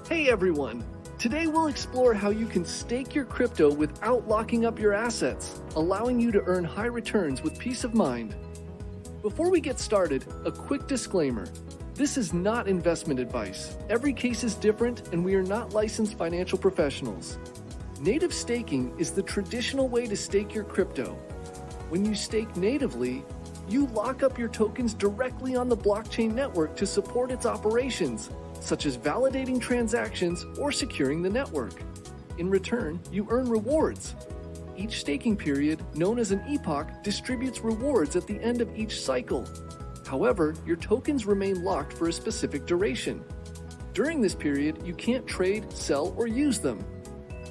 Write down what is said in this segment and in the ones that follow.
Hey everyone! Today we'll explore how you can stake your crypto without locking up your assets, allowing you to earn high returns with peace of mind. Before we get started, a quick disclaimer. This is not investment advice. Every case is different and we are not licensed financial professionals. Native staking is the traditional way to stake your crypto. When you stake natively, you lock up your tokens directly on the blockchain network to support its operations, such as validating transactions or securing the network. In return, you earn rewards. Each staking period, known as an epoch, distributes rewards at the end of each cycle. However, your tokens remain locked for a specific duration. During this period, you can't trade, sell, or use them.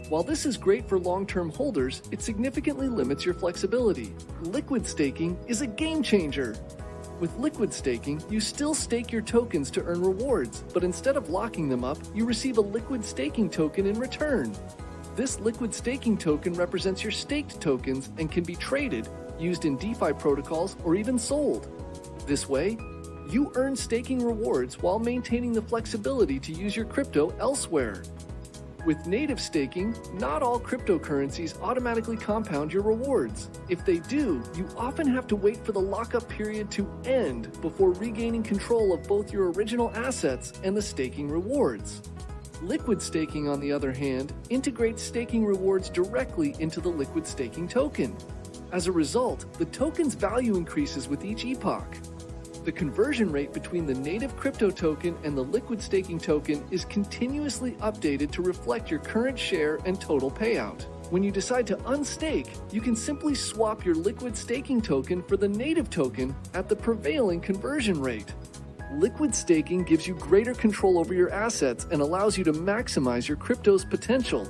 While this is great for long-term holders, it significantly limits your flexibility. Liquid staking is a game changer. With liquid staking, you still stake your tokens to earn rewards, but instead of locking them up, you receive a liquid staking token in return. This liquid staking token represents your staked tokens and can be traded, used in DeFi protocols, or even sold. This way, you earn staking rewards while maintaining the flexibility to use your crypto elsewhere. With native staking, not all cryptocurrencies automatically compound your rewards. If they do, you often have to wait for the lockup period to end before regaining control of both your original assets and the staking rewards. Liquid staking, on the other hand, integrates staking rewards directly into the liquid staking token. As a result, the token's value increases with each epoch. The conversion rate between the native crypto token and the liquid staking token is continuously updated to reflect your current share and total payout. When you decide to unstake, you can simply swap your liquid staking token for the native token at the prevailing conversion rate. Liquid staking gives you greater control over your assets and allows you to maximize your crypto's potential.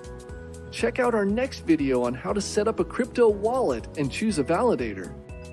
Check out our next video on how to set up a crypto wallet and choose a validator.